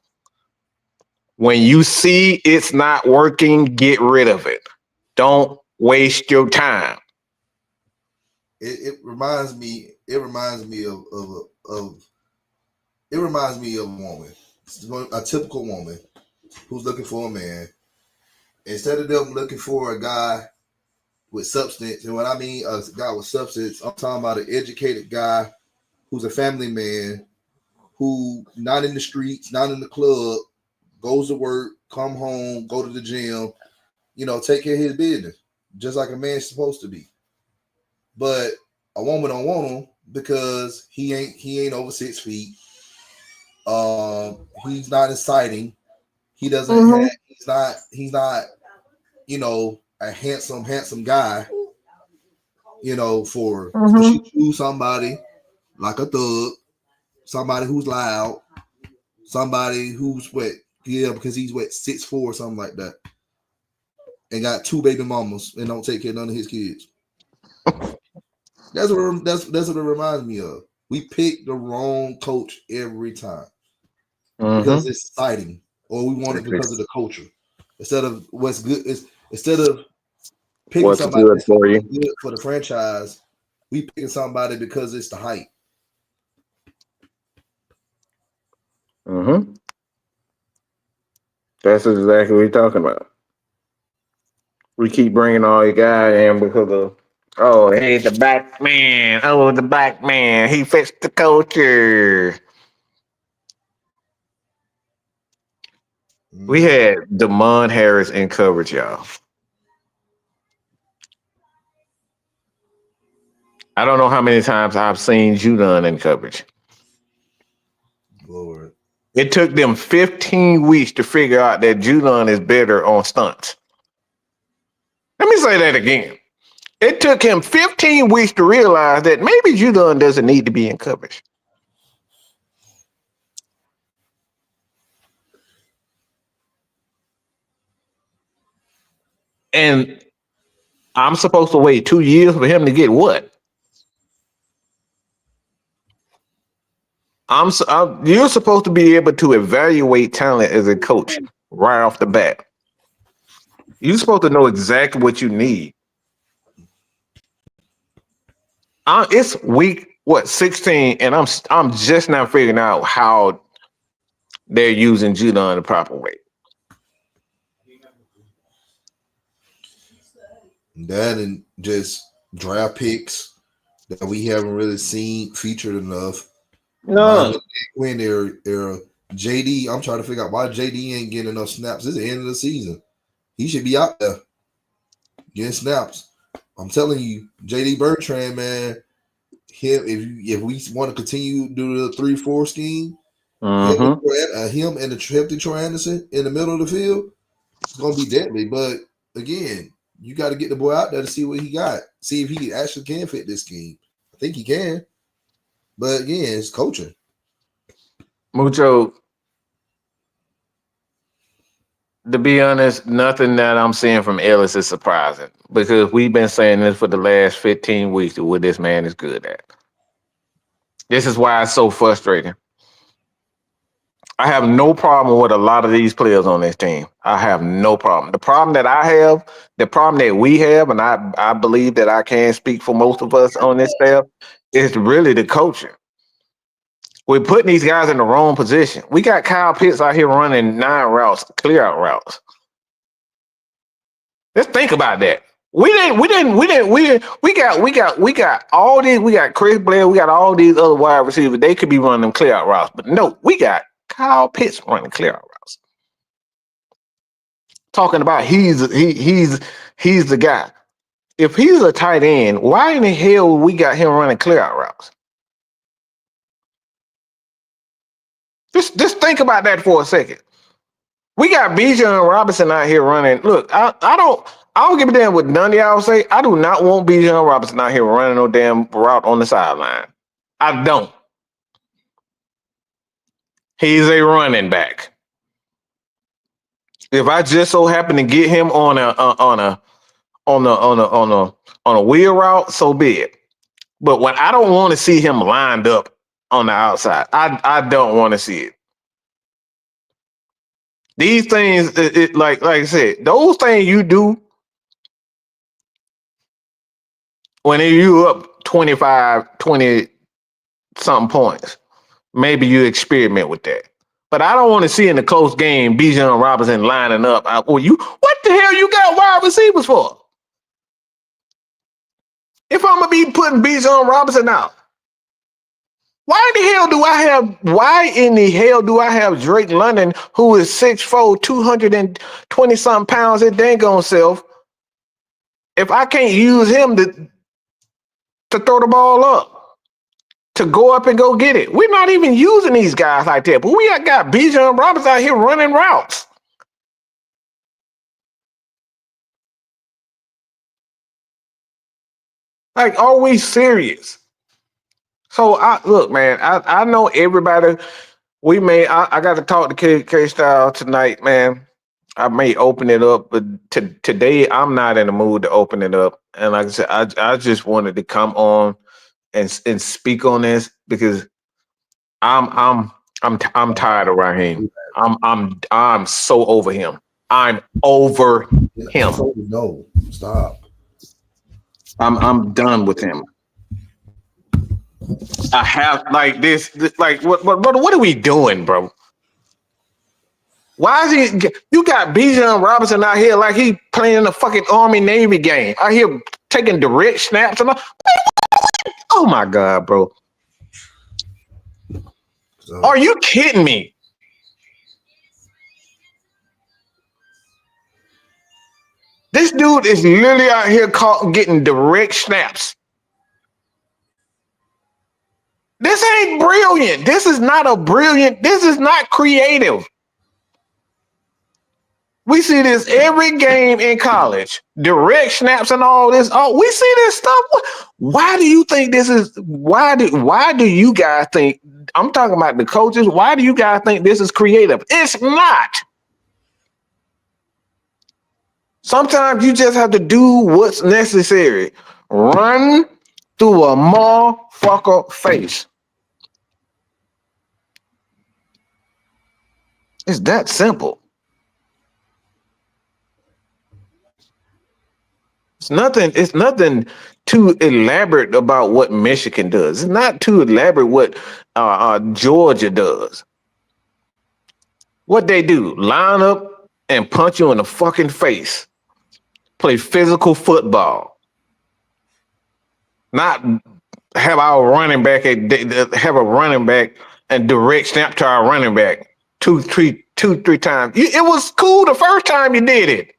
When you see it's not working, get rid of it. Don't waste your time. It reminds me. It reminds me of a woman, a typical woman who's looking for a man. Instead of them looking for a guy with substance, and when I mean a guy with substance, I'm talking about an educated guy who's a family man, who not in the streets, not in the club, goes to work, come home, go to the gym, take care of his business, just like a man's supposed to be. But a woman don't want him because he ain't over 6 feet. He's not exciting. He doesn't have. He's not. A handsome guy. For she choose somebody like a thug, somebody who's loud, somebody who's because he's 6'4" or something like that, and got 2 baby mamas and don't take care of none of his kids. That's what it reminds me of. We pick the wrong coach every time because it's exciting, or we want it because of the culture. Instead of what's good, instead of picking what's somebody good for you, good for the franchise, we picking somebody because it's the hype. That's exactly what we're talking about. We keep bringing all your guys in because of, he's the black man. Oh, the black man. He fits the culture. We had Damon Harris in coverage, y'all. I don't know how many times I've seen Judon in coverage. Lord. It took them 15 weeks to figure out that Judon is better on stunts. Let me say that again. It took him 15 weeks to realize that maybe Judon doesn't need to be in coverage. And I'm supposed to wait 2 years for him to get what? You're supposed to be able to evaluate talent as a coach right off the bat. You're supposed to know exactly what you need. It's week 16, and I'm just now figuring out how they're using Judon the proper way. That and just draft picks that we haven't really seen featured enough. No. When era, JD, I'm trying to figure out why JD ain't getting enough snaps. This is the end of the season. He should be out there getting snaps. I'm telling you, JD Bertrand, man. If we want to continue to do the 3-4 scheme, him and the Hefty Troy Anderson in the middle of the field, it's gonna be deadly. But again, you got to get the boy out there to see what he got. See if he actually can fit this scheme. I think he can. But again, it's coaching. Mucho, to be honest, nothing that I'm seeing from Ellis is surprising because we've been saying this for the last 15 weeks of what this man is good at. This is why it's so frustrating. I have no problem with a lot of these players on this team. I have no problem. The problem that we have, and I believe that I can speak for most of us on this staff, is really the coaching. We're putting these guys in the wrong position. We got Kyle Pitts out here running 9 routes, clear out routes. Let's think about that. We got all these, we got Chris Blair, we got all these other wide receivers. They could be running them clear out routes, but no, we got Kyle Pitts running clear out routes. Talking about he's the guy. If he's a tight end, why in the hell we got him running clear out routes? Just think about that for a second. We got Bijan Robinson out here running. Look, I don't give a damn what none of y'all say. I do not want Bijan Robinson out here running no damn route on the sideline. I don't. He's a running back. If I just so happen to get him on a wheel route, so be it. But when I don't want to see him lined up on the outside, I don't want to see it. These things, like I said, those things you do when you up 25, 20 something points, maybe you experiment with that. But I don't want to see in the close game Bijan Robinson lining up. What the hell you got wide receivers for? If I'm gonna be putting Bijan Robinson out, why in the hell do I have Drake London, who is 6'4", 220 something pounds, his dang on self, if I can't use him to throw the ball up, to go up and go get it? We're not even using these guys like that, but we got Bijan Robinson out here running routes. Like, are we serious? So look, man, I know everybody. I got to talk to K-Style tonight, man. I may open it up, but today I'm not in the mood to open it up. And like I said, I just wanted to come on and speak on this because I'm tired of Raheem. I'm so over him. I'm over him. No, stop. I'm done with him. I have like this like what are we doing, bro? Why is he? You got Bijan Robinson out here like he playing a fucking Army Navy game out here taking direct snaps and all. Oh my God, bro! Are you kidding me? This dude is literally out here getting direct snaps. This ain't brilliant. This is not creative. We see this every game in college. Direct snaps and all this. Oh, we see this stuff. Why do you think this is? Why do you guys think? I'm talking about the coaches. Why do you guys think this is creative? It's not. Sometimes you just have to do what's necessary. Run through a motherfucker face. It's that simple. It's nothing too elaborate about what Michigan does. It's not too elaborate what Georgia does. What they do, line up and punch you in the fucking face. Play physical football. Not have our running back have a running back and direct snap to our running back two, three times. It was cool the first time you did it.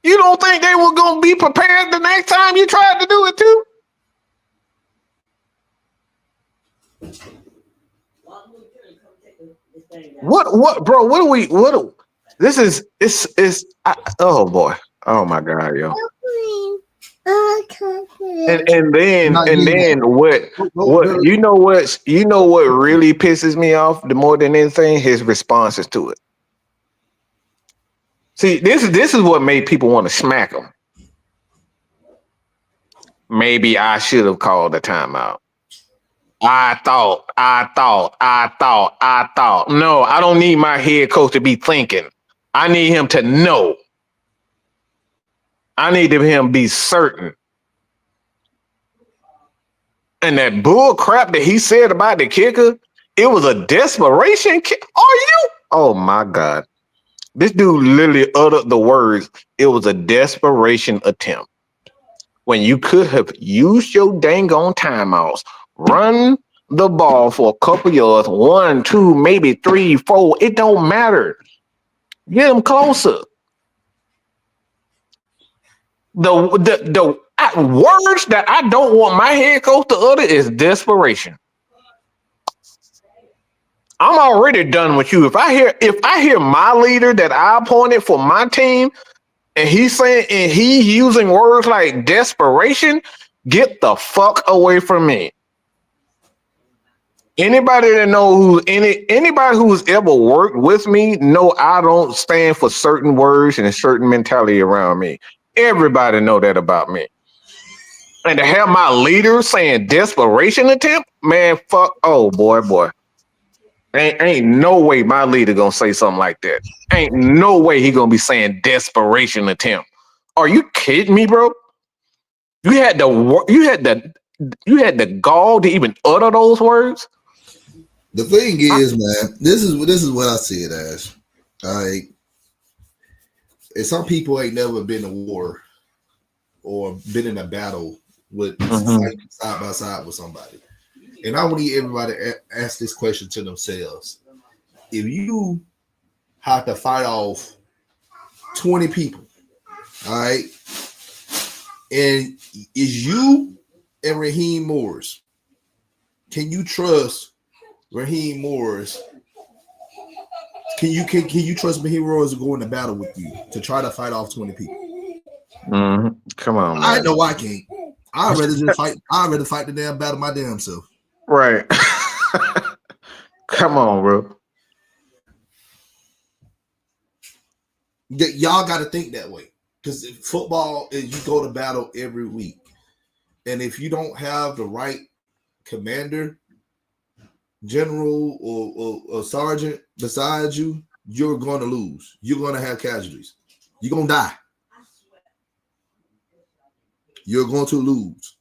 You don't think they were going to be prepared the next time you tried to do it too? What, bro? Oh boy. Oh my God, yo. And then what you know what really pisses me off the more than anything? His responses to it. See, this is what made people want to smack him. Maybe I should have called a timeout. I thought. No, I don't need my head coach to be thinking. I need him to know. I need him to be certain. And that bull crap that he said about the kicker, it was a desperation kick. Are you? Oh my God. This dude literally uttered the words, it was a desperation attempt. When you could have used your dang on timeouts, run the ball for a couple yards, 1, 2, maybe 3, 4. It don't matter. Get them closer. The words that I don't want my head coach to utter is desperation. I'm already done with you. If I hear my leader that I appointed for my team, and he's using words like desperation, get the fuck away from me. Anybody that know anybody who's ever worked with me know I don't stand for certain words and a certain mentality around me. Everybody know that about me. And to have my leader saying desperation attempt, man, fuck. Oh boy. Ain't no way my leader gonna say something like that. Ain't no way he gonna be saying desperation attempt. Are you kidding me, bro? You had the gall to even utter those words. The thing is, man, this is what I see it as. Like, and some people ain't never been to war or been in a battle with fighting side by side with somebody. And I want to get everybody to ask this question to themselves. If you have to fight off 20 people, all right, and is you and Raheem Morris, can you trust Raheem Morris? Can you trust Raheem Morris to go into battle with you to try to fight off 20 people? Come on, man. I know I can't. I'd rather just fight. I'd rather fight the damn battle my damn self. Right. Come on, bro. Y'all got to think that way, because football is you go to battle every week, and if you don't have the right commander, general, or sergeant beside you, you're going to lose. You're going to have casualties. You're going to die. You're going to lose.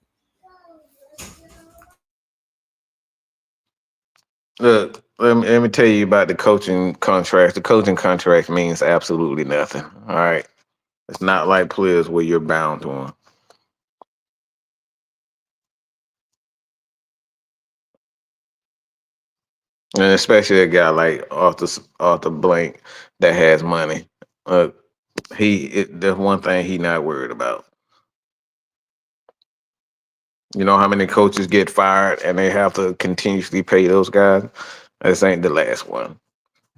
Look, let me tell you about the coaching contract. The coaching contract means absolutely nothing. All right. It's not like players where you're bound to them. And especially a guy like Arthur Blank that has money. There's one thing he not worried about. You know how many coaches get fired and they have to continuously pay those guys? This ain't the last one.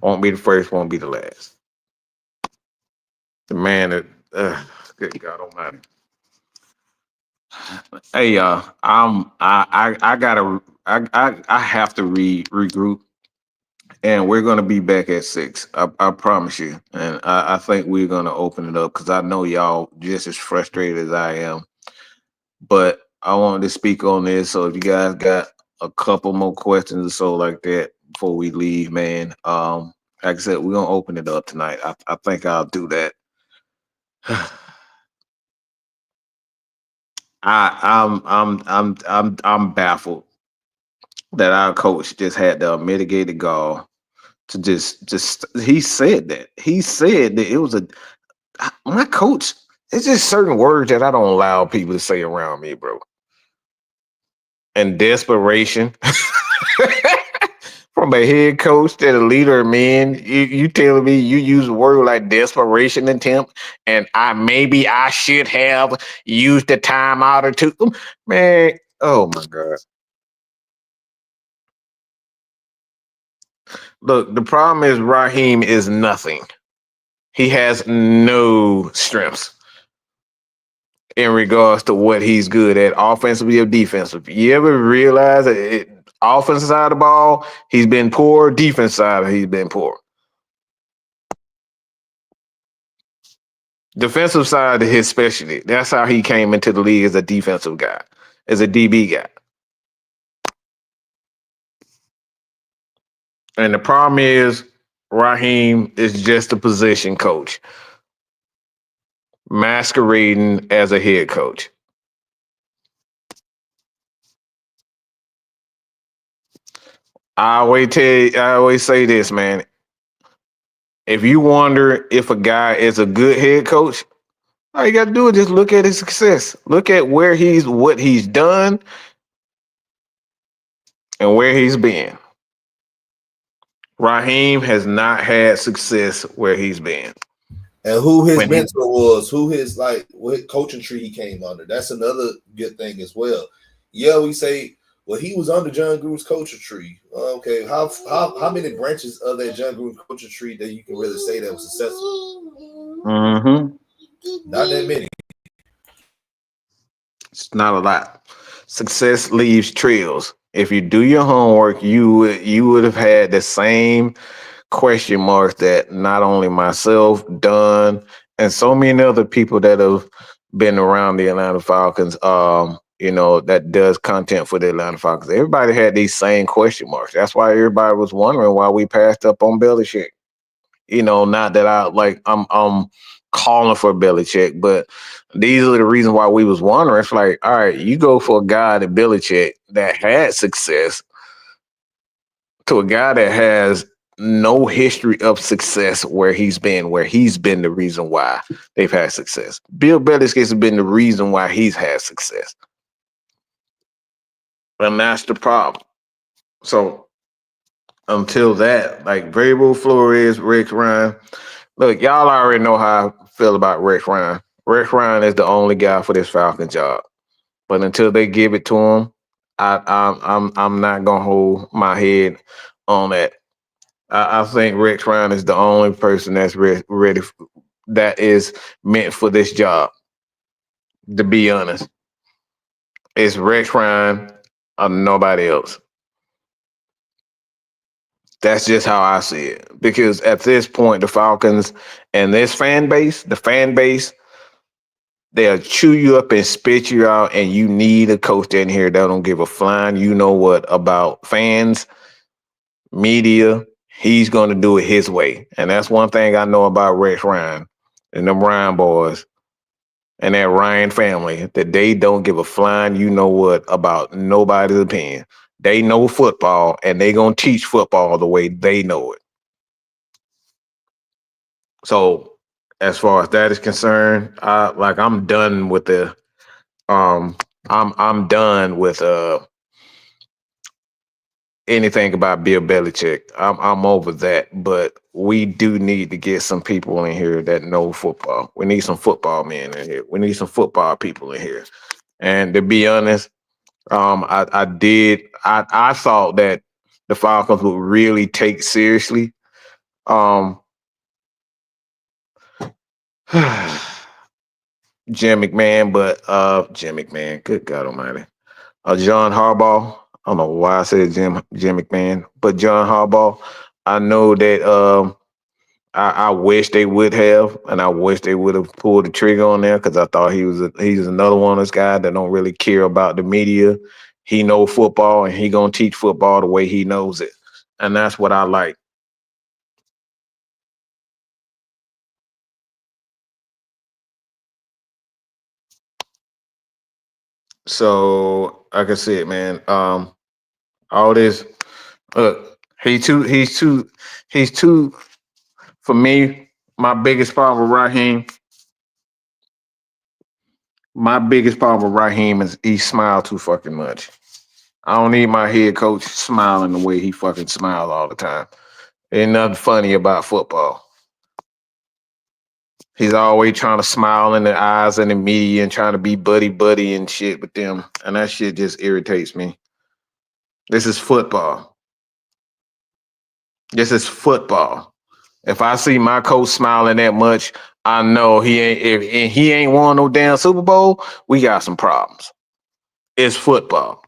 Won't be the first, won't be the last. The man that, good God Almighty. Hey y'all, I have to regroup, and we're gonna be back at 6. I promise you, and I think we're gonna open it up because I know y'all just as frustrated as I am. But I wanted to speak on this, so if you guys got a couple more questions or so like that before we leave, man. Like I said, we're gonna open it up tonight. I think I'll do that. I'm baffled that our coach just had the mitigated gall to just he said that it was my coach. It's just certain words that I don't allow people to say around me, bro. And desperation from a head coach to the leader of men. You telling me you use a word like desperation attempt, and I should have used the timeout or two. Man, oh my God. Look, the problem is Raheem is nothing. He has no strengths in regards to what he's good at, offensively or defensively. You ever realize that offensive side of the ball, he's been poor. Defense side, he's been poor. Defensive side is his specialty. That's how he came into the league as a defensive guy, as a DB guy. And the problem is Raheem is just a position coach masquerading as a head coach. I always say this, man. If you wonder if a guy is a good head coach, all you got to do is just look at his success. Look at what he's done and where he's been. Raheem has not had success where he's been. And who his mentor was, what coaching tree he came under. That's another good thing as well. Yeah, we say, well, he was under John Gruden's coaching tree. Okay, how many branches of that John Gruden coaching tree that you can really say that was successful? Not that many. It's not a lot. Success leaves trails, If you do your homework, you would have had the same question marks that not only myself, Dunn, and so many other people that have been around the Atlanta Falcons, that does content for the Atlanta Falcons. Everybody had these same question marks. That's why everybody was wondering why we passed up on Belichick. Not that I'm calling for Belichick, but these are the reasons why we was wondering. It's like, all right, you go for a guy that Belichick that had success to a guy that has no history of success where he's been the reason why they've had success. Bill Belichick has been the reason why he's had success. And that's the problem. So until that, like Variable Flores, Rex Ryan, look, y'all already know how I feel about Rex Ryan. Rex Ryan is the only guy for this Falcon job. But until they give it to him, I'm not gonna hold my head on that. I think Rex Ryan is the only person that's ready that is meant for this job. To be honest, it's Rex Ryan or nobody else. That's just how I see it. Because at this point, the Falcons and this fan base, they'll chew you up and spit you out, and you need a coach in here that don't give a flying about fans, media. He's going to do it his way. And that's one thing I know about Rex Ryan and them Ryan boys and that Ryan family, that they don't give a flying about nobody's opinion. They know football, and they going to teach football the way they know it. So as far as that is concerned, I'm done with the I'm done with anything about Bill Belichick. I'm over that, but we do need to get some people in here that know football. We need some football men in here. We need some football people in here. And to be honest, I thought that the Falcons would really take seriously Jim McMahon, but Jim McMahon, good God Almighty, John Harbaugh. I don't know why I said Jim McMahon, but John Harbaugh. I know that I wish they would have, and I wish they would have pulled the trigger on there, because I thought he's another one of those guys that don't really care about the media. He knows football, and he gonna teach football the way he knows it, and that's what I like. So like I said, man, all this, he's too. For me, my biggest problem with Raheem is he smiled too fucking much. I don't need my head coach smiling the way he fucking smiles all the time. Ain't nothing funny about football. He's always trying to smile in the eyes of the media and trying to be buddy and shit with them. And that shit just irritates me. This is football. If I see my coach smiling that much, I know he ain't. If he ain't won no damn Super Bowl, we got some problems. It's football.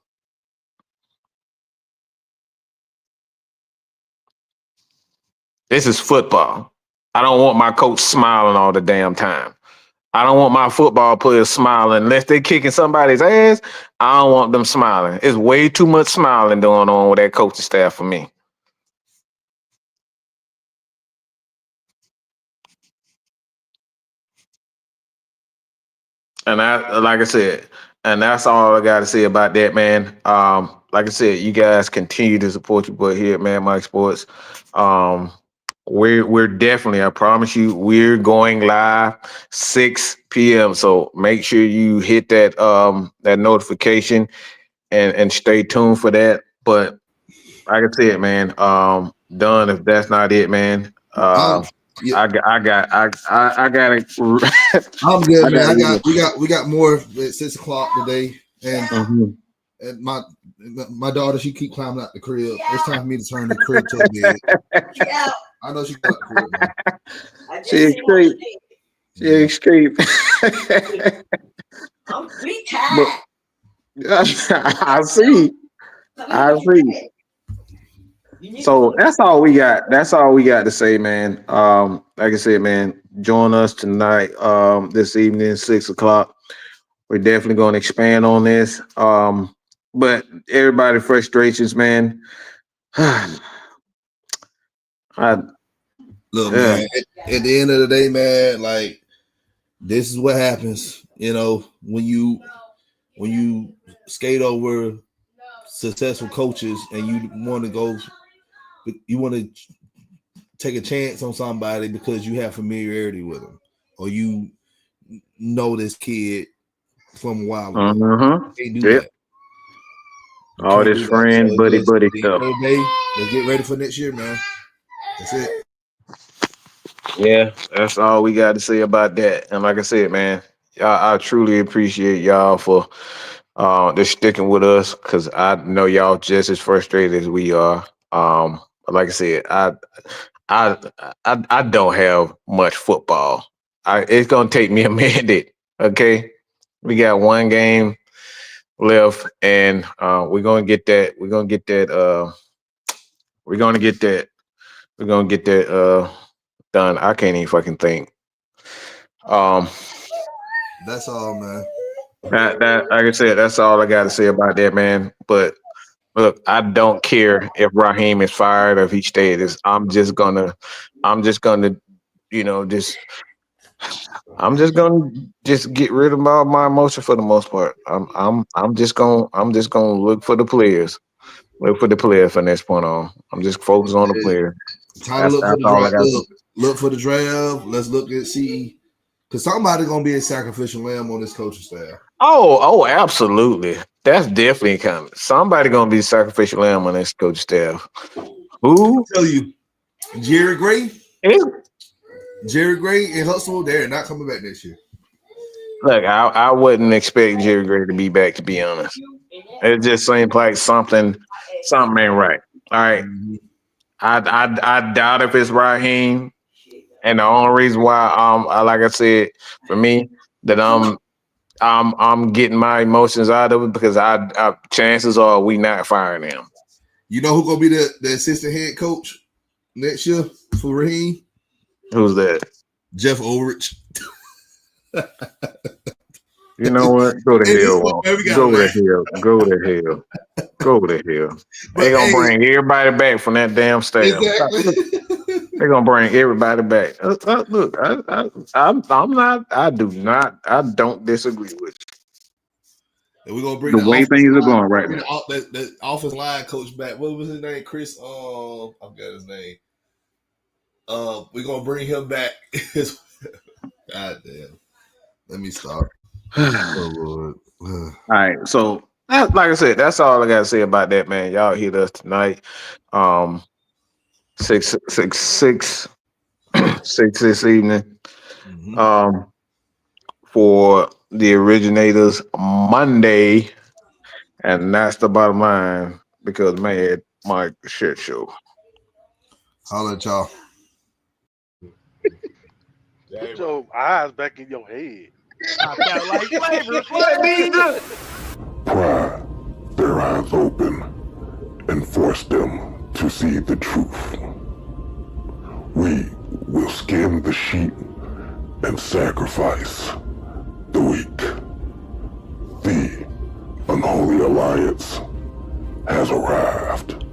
This is football. I don't want my coach smiling all the damn time. I don't want my football players smiling unless they're kicking somebody's ass. I don't want them smiling. It's way too much smiling going on with that coaching staff for me. And like I said, and that's all I got to say about that, man. Like I said, you guys continue to support your boy here at Man Mike Sports. We're definitely, I promise you, we're going live 6 p.m. So make sure you hit that that notification and stay tuned for that. But like I said, man, done. If that's not it, man. I got it. I'm good, man. We got more at 6 o'clock today, and and my daughter, she keep climbing out the crib. It's time for me to turn the crib to a bed. Yeah, I know she got the crib, man. She escaped. I'm retired. I see. I agree. So that's all we got. That's all we got to say, man. Like I said, man, join us tonight, this evening, 6 o'clock. We're definitely going to expand on this. But everybody frustrations, man. I Look, man, at the end of the day, man, like this is what happens, you know, when you skate over successful coaches and you want to take a chance on somebody because you have familiarity with them or you know this kid from a while ago. You can't do that. All this friend, buddy stuff. Let's get ready for next year, man. That's it. Yeah, that's all we got to say about that. And like I said, man, I truly appreciate y'all for just sticking with us because I know y'all just as frustrated as we are. Like I said, I don't have much football. It's gonna take me a minute. Okay, we got one game left, and we're gonna get that. We're gonna get that. We're gonna get that. We're gonna get that done. I can't even fucking think. That's all, man. That like I said, that's all I got to say about that, man. But look, I don't care if Raheem is fired or if he stays. I'm just gonna, you know, I'm just gonna get rid of all my emotion for the most part. I'm just gonna look for the players. Look for the player from this point on. I'm just focused on the player. Time to look for the draft. Look for the draft. Let's look and see, because somebody's gonna be a sacrificial lamb on this coaching staff. Oh, absolutely. That's definitely coming. Somebody gonna be sacrificial lamb on this coaching staff. Who? I'll tell you, Jerry Gray. Yeah. Jerry Gray and Hustle, they're not coming back next year. Look, I wouldn't expect Jerry Gray to be back, to be honest. It just seems like something ain't right. All right. I doubt if it's Raheem. And the only reason why like I said, for me, that I'm getting my emotions out of it because I chances are we not firing him. You know who's gonna be the assistant head coach next year for Raheem? Who's that? Jeff Ulrich. You know what? Go to hell. Go to hell. Go to hell. They're gonna bring everybody back from that damn staff. Exactly. They're gonna bring everybody back. Look, I don't disagree with you. And we're gonna bring the way things are going right now. The offensive line coach back. What was his name? Chris. I forgot his name. We're gonna bring him back. God damn. Let me stop. Oh Lord. All right, so like I said, that's all I gotta say about that, man. Y'all hit us tonight. 6 this evening. For the Originators Monday, and that's the bottom line because man, my shit show. Holla at y'all. Put your eyes back in your head. Pry their eyes open and force them to see the truth. We will skin the sheep and sacrifice the weak. The Unholy Alliance has arrived.